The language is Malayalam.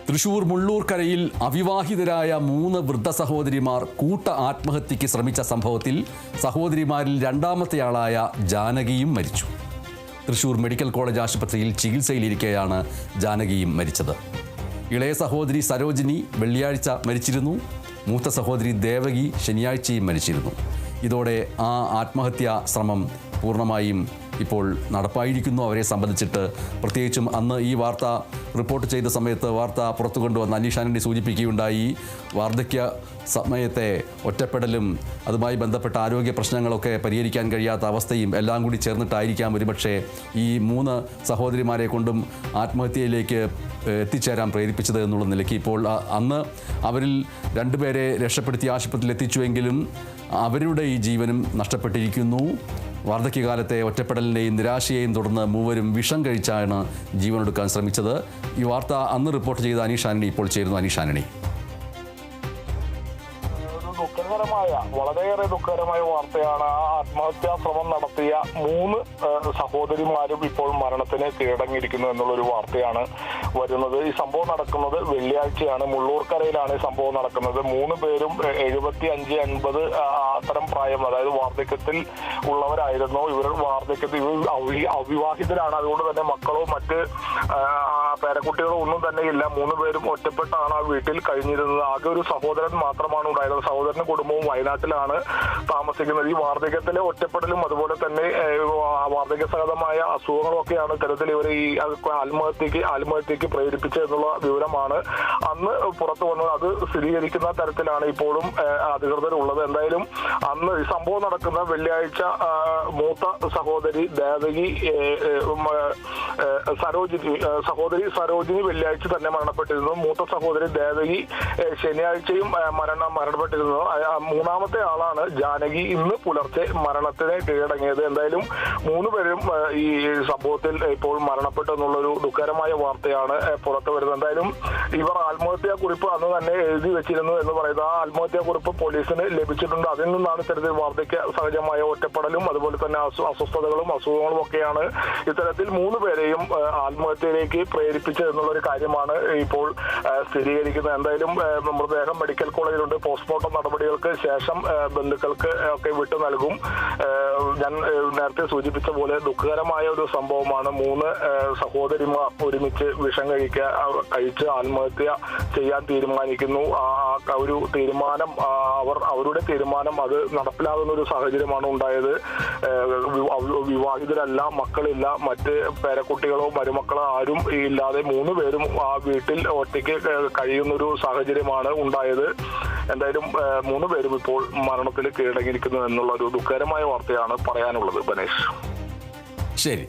തൃശൂർ മുള്ളൂർക്കരയിൽ അവിവാഹിതരായ 3 വൃദ്ധ സഹോദരിമാർ കൂട്ട ആത്മഹത്യയ്ക്ക് ശ്രമിച്ച സംഭവത്തിൽ സഹോദരിമാരിൽ രണ്ടാമത്തെയാളായ ജാനകിയും മരിച്ചു. തൃശൂർ മെഡിക്കൽ കോളേജ് ആശുപത്രിയിൽ ചികിത്സയിലിരിക്കെയാണ് ജാനകിയും മരിച്ചത്. ഇളയ സഹോദരി സരോജിനി വെള്ളിയാഴ്ച മരിച്ചിരുന്നു. മൂത്ത സഹോദരി ദേവകി ശനിയാഴ്ചയും മരിച്ചിരുന്നു. ഇതോടെ ആ ആത്മഹത്യാ ശ്രമം പൂർണ്ണമായും ഇപ്പോൾ നടപ്പായിരിക്കുന്നു. അവരെ സംബന്ധിച്ചിട്ട് പ്രത്യേകിച്ചും അന്ന് ഈ വാർത്ത റിപ്പോർട്ട് ചെയ്ത സമയത്ത് വാർത്ത പുറത്തു കൊണ്ടുവന്ന അനീഷ് ആന്റണി സൂചിപ്പിക്കുകയുണ്ടായി. വാർദ്ധക്യ സമയത്തെ ഒറ്റപ്പെടലും അതുമായി ബന്ധപ്പെട്ട ആരോഗ്യ പ്രശ്നങ്ങളൊക്കെ പരിഹരിക്കാൻ കഴിയാത്ത അവസ്ഥയും എല്ലാം കൂടി ചേർന്നിട്ടായിരിക്കാം ഒരുപക്ഷെ ഈ 3 സഹോദരിമാരെ കൊണ്ടും ആത്മഹത്യയിലേക്ക് എത്തിച്ചേരാൻ പ്രേരിപ്പിച്ചത് എന്നുള്ള നിലയ്ക്ക് ഇപ്പോൾ അന്ന് അവരിൽ 2 പേരെ രക്ഷപ്പെടുത്തി ആശുപത്രിയിൽ എത്തിച്ചുവെങ്കിലും അവരുടെ ഈ ജീവനും നഷ്ടപ്പെട്ടിരിക്കുന്നു. വാർദ്ധക്യകാലത്തെ ഒറ്റപ്പെടലിൻ്റെയും നിരാശയെയും തുടർന്ന് 3 വിഷം കഴിച്ചാണ് ജീവനൊടുക്കാൻ ശ്രമിച്ചത്. ഈ വാർത്ത അന്ന് റിപ്പോർട്ട് ചെയ്ത അനീഷ് ആന്റണി ഇപ്പോൾ ചേരുന്നു. അനീഷ് ആന്റണി, വളരെയേറെ ദുഃഖകരമായ വാർത്തയാണ്. ആ ആത്മഹത്യാ ശ്രമം നടത്തിയ 3 സഹോദരിമാരും ഇപ്പോൾ മരണത്തിന് കീഴടങ്ങിയിരിക്കുന്നു എന്നുള്ളൊരു വാർത്തയാണ് വരുന്നത്. ഈ സംഭവം നടക്കുന്നത് വെള്ളിയാഴ്ചയാണ്. മുള്ളൂർക്കരയിലാണ് ഈ സംഭവം നടക്കുന്നത്. 3 പേരും 75-80 അത്തരം പ്രായം, അതായത് വാർദ്ധക്യത്തിൽ ഉള്ളവരായിരുന്നു. ഇവർ വാർദ്ധക്യത്തിൽ അവിവാഹിതരാണ്. അതുകൊണ്ട് തന്നെ മക്കളോ മറ്റ് പേരക്കുട്ടികളോ ഒന്നും തന്നെ ഇല്ല. 3 പേരും ഒറ്റപ്പെട്ടാണ് ആ വീട്ടിൽ കഴിഞ്ഞിരുന്നത്. ആകെ ഒരു സഹോദരൻ മാത്രമാണ് ഉണ്ടായിരുന്നത്. സഹോദരനും കുടുംബവും വയനാട്ടിലാണ് താമസിക്കുന്നത്. ഈ വാർദ്ധക്യത്തിലെ ഒറ്റപ്പെടലും അതുപോലെ തന്നെ വാർദ്ധക്യ സഹജമായ അസുഖങ്ങളും ഒക്കെയാണ് ഇത്തരത്തിൽ ഇവരെ ഈ ആത്മഹത്യക്ക് പ്രേരിപ്പിച്ചതെന്നുള്ള വിവരമാണ് അന്ന് പുറത്തു വന്നത്. അത് സ്ഥിരീകരിക്കുന്ന തരത്തിലാണ് ഇപ്പോഴും അധികൃതരുള്ളത്. എന്തായാലും അന്ന് ഈ സംഭവം നടക്കുന്ന വെള്ളിയാഴ്ച മൂത്ത സഹോദരി ദേവകി സഹോദരി സരോജിനി വെള്ളിയാഴ്ച തന്നെ മരണപ്പെട്ടിരുന്നു. മൂത്ത സഹോദരി ദേവകി ശനിയാഴ്ചയും മരണപ്പെട്ടിരുന്നു. 3ാമത്തെ ആളാണ് ജാനകി ഇന്ന് പുലർച്ചെ മരണത്തിന് കീഴടങ്ങിയത്. എന്തായാലും 3 പേരും ഈ സംഭവത്തിൽ ഇപ്പോൾ മരണപ്പെട്ടു എന്നുള്ളൊരു ദുഃഖകരമായ വാർത്തയാണ് പുറത്തു വരുന്നത്. എന്തായാലും ഇവർ ആത്മഹത്യാ കുറിപ്പ് അന്ന് തന്നെ എഴുതി വെച്ചിരുന്നു എന്ന് പറയുന്നത്. ആ ആത്മഹത്യാ കുറിപ്പ് പോലീസിന് ലഭിച്ചിട്ടുണ്ട്. അതിൽ നിന്നാണ് ഇത്തരത്തിൽ വാർദ്ധക്യ സഹജമായ ഒറ്റപ്പെടലും അതുപോലെ തന്നെ അസ്വസ്ഥതകളും അസുഖങ്ങളും ഒക്കെയാണ് ഇത്തരത്തിൽ 3 പേരെയും ആത്മഹത്യയിലേക്ക് പ്രേരിപ്പിച്ചത് എന്നുള്ളൊരു കാര്യമാണ് ഇപ്പോൾ സ്ഥിരീകരിക്കുന്നത്. എന്തായാലും മൃതദേഹം മെഡിക്കൽ കോളേജിലുണ്ട്. പോസ്റ്റ്മോർട്ടം നടപടികൾക്ക് ശേഷം ബന്ധുക്കൾക്ക് ഒക്കെ വിട്ടു നൽകും. ഞാൻ നേരത്തെ സൂചിപ്പിച്ച പോലെ ദുഃഖകരമായ ഒരു സംഭവമാണ്. 3 സഹോദരിമാർ ഒരുമിച്ച് വിഷം കഴിച്ച് ആത്മഹത്യ ചെയ്യാൻ തീരുമാനിക്കുന്നു. ആ ഒരു തീരുമാനം അവരുടെ തീരുമാനം അത് നടപ്പിലാകുന്ന ഒരു സാഹചര്യമാണ് ഉണ്ടായത്. വിവാഹിതരല്ല, മക്കളില്ല, മറ്റ് പേരക്കുട്ടികളോ മരുമക്കളോ ആരും ഇല്ലാതെ 3 പേരും ആ വീട്ടിൽ ഒറ്റയ്ക്ക് കഴിയുന്നൊരു സാഹചര്യമാണ് ഉണ്ടായത്. എന്തായാലും 3 പേരും ഇപ്പോൾ മരണത്തിൽ കീഴടങ്ങിയിരിക്കുന്നു എന്നുള്ള ഒരു ദുഃഖകരമായ വാർത്തയാണ് പറയാനുള്ളത്. ബനേഷ്, ശരി.